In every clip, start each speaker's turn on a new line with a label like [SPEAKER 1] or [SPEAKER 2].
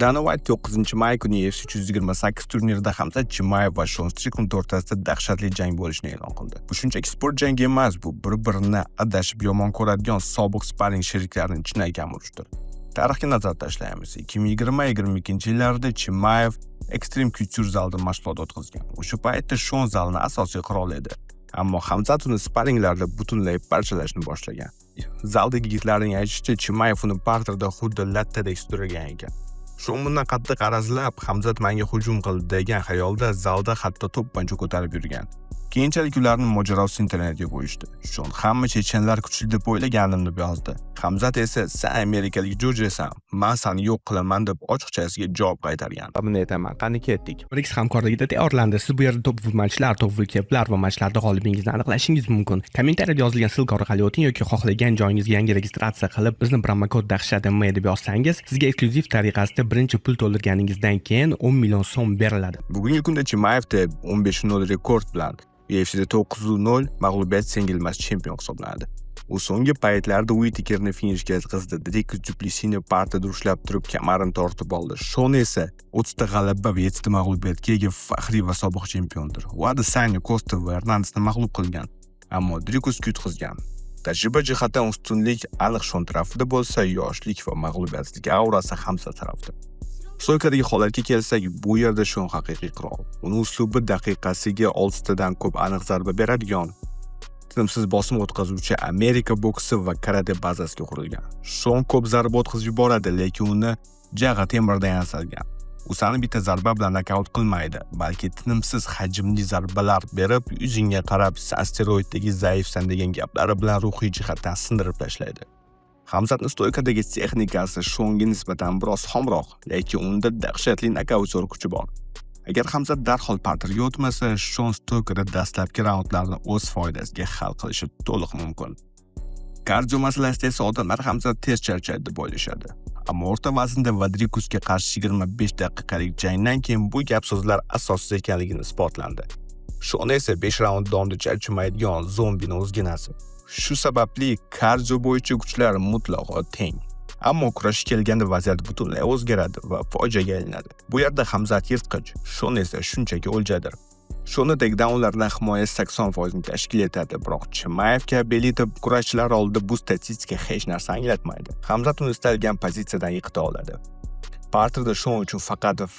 [SPEAKER 1] Dana White 9-may kuni UFC 328 turnirida Hamzat Chimayev va Sean Strickland o'rtasida dahshatli jang bo'lishini e'lon qildi. Bu shunchaki sport jangi emas, bu bir-birini adashib yomon ko'radigan sobiq sparring sheriklarining chinakam urushidir. Tarixga nazar tashlaymiz. 2020-22 yillarda Chimayev ekstrem kuch zalida mashg'ulot o'tkazgan. O'sha paytda Sean zalning asosiy qiroli edi. Ammo Hamzat uni sparringlarda butunlay parchalashni boshlagan. Zaldagi yigitlarning aytishicha, Chimayev uni parterda xuddi lattadek sudragan ekan. Sean bundan qattiq arazlab, Hamzat menga hujum qildi degan xayolda zalda hatto to'pponcha ko'tarib yurgan. Keyinchalik ularning mojarosi internetga qo'yishdi. Sean hamma chechenlar kuchli deb o'ylaganimni yozdi. Hamzat esa "Sen amerikalik jo'jasan, men seni yo'q qilaman" deb ochiqchasiga javob qaytargan.
[SPEAKER 2] Buni aytaman, qani ketdik. BRICS hamkorligida tayyorlandi. Siz bu yerda top futbolchilar, top vekillar va matchlarda g'olibingizni aniqlashingiz mumkin. Kommentariyada yozilgan ссылка orqali o'ting yoki xohlagan joyingizga yangi registratsiya qilib, bizni promokod dahshatm deb yozsangiz, sizga eksklyuziv tariqasida birinchi pul to'ldirganingizdan keyin 10 million so'm beriladi.
[SPEAKER 1] Bugungi kunda Chimayevda 15-0 rekord bilan UFC'da 9-0 mag'lubiyat yengilmas chempion hisoblanadi. U so'nggi paytlarda Whittakerni finishga yetkazdi. Drake Duplessisni partida ushlab turib kamarini tortib oldi. Sean esa 30 ta g'alaba va 7 ta mag'lubiyatga ega faxriy va sobiq chempiondir. U Adesanya, Costa va Hernandesni mag'lub qilgan, ammo Drake yutqazgan. Tajriba jihatdan ustunlik aniq Sean tarafida bo'lsa, yoshlik va mag'lubiyatsizlik aurasi Hamzat tarafida. Stoykadagi holatga kelsak, bu yerda Sean haqiqiy qirol. Uning uslubi daqiqasiga 6 tadan ko'p aniq zarba beradigan, tinimsiz bosim o'tkazuvchi Amerika boksi va karate bazasiga qurilgan. Sean ko'p zarba o'tkazib yuboradi, lekin uni jag'i temirdan yasalgan. U seni bitta zarba bilan nokaut qilmaydi, balki tinimsiz hajmli zarbalar berib, yuzingga qarab "steroiddagi zaifsan" degan gaplari bilan ruhiy jihatdan sindirib tashlaydi. Hamzatning stoykadagi texnikasi Seanga nisbatan biroz xomroq, lekin unda dahshatli nokaut kuchi bor. Agar Hamzat darhol parterga o'tmasa, Sean stoykada dastlabki raundlarni o'z foydasiga hal qilishi to'liq mumkin. Kardio masalasida esa odamlar Hamzat tez charchaydi deb o'ylashadi. Ammo o'rta vaznda Vadrikusga qarshi 25 daqiqalik jangdan keyin bu gap so'zlar asossiz ekanligini isbotlandi. Sean esa 5 raund davomida charchamaydigan zombini o'zginasi. Shu sababli kardio bo'yicha kuchlar mutlaqo teng. Ammo kurash kelganda vaziyat butunlay o'zgaradi va fojiaga aylanadi. Bu yerda Hamzat yirtqich, Sean esa shunchaki o'ljadir. Seanning takedownlardan himoyasi 80% tashkil etadi, biroq Chimayev kabi elita kurashchilar oldida bu statistika hech narsa anglatmaydi. Hamzat uni istalgan pozitsiyadan yiqita oladi. Parterda Sean uchun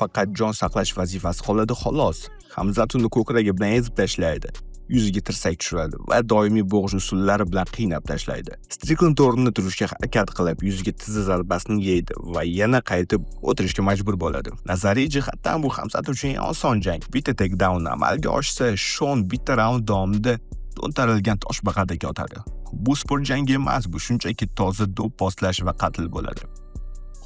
[SPEAKER 1] faqat jon saqlash vazifasi qoladi xolos. Hamzat uni ko'kragi bilan ezib tashlaydi, yuziga tirsak tushiradi va doimiy bo'g'ish usullari bilan qiynab tashlaydi. Strickland o'rnida turishga harakat qilib, yuziga tizza zarbasini yeydi va yana qaytib o'tirishga majbur bo'ladi. Nazariy jihatdan bu Hamzat uchun oson jang. Bitta takedown amalga oshsa, Sean bitta raund davomida to'ntarilgan toshbaqadek yotadi. Bu sport jangi emas, bu shunchaki toza do'p postlash va qatl bo'ladi.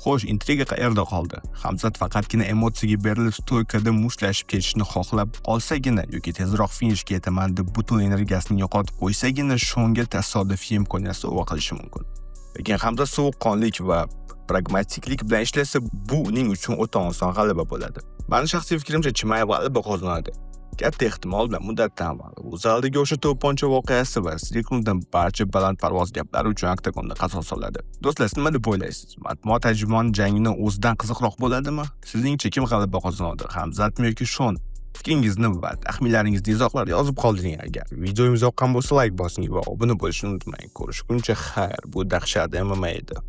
[SPEAKER 1] Xo'sh, intriga qayerda qoldi? Hamzat faqatgina emotsiyaga berilib stoykada mushtlashib ketishni xohlab qolsagina yoki tezroq finishga yetaman deb butun energiyasini yo'qotib qo'ysagina Seanga tasodifiy imkoniyat sovg'a qilishi mumkin. Lekin Hamzat sovuqqonlik va pragmatiklik bilan ishlasa, bu uning uchun o'ta oson g'alaba bo'ladi. Meni shaxsiy fikrimcha, Chimayev g'alaba qozonadi. Katta ehtimol bilan muddatdan avval. U zaldagi o'sha to'pponcha voqeasi va Stricklanddan barcha balandparvoz gaplari uchun oktagonda qasos soladi. Do'stlar, siz nima deb o'ylaysiz? Matbuot tarjimon jangini o'zidan qiziqroq bo'ladimi? Sizningcha kim g'alaba qozonadi? Hamzatmi yoki Sean? Fikringizni va taxminlaringizni izohlarda yozib qoldiring. Agar videomiz yoqqan bo'lsa, like bosing va obuna bo'lishni unutmang. Ko'rishguncha xayr, bu dahshat MMA edi.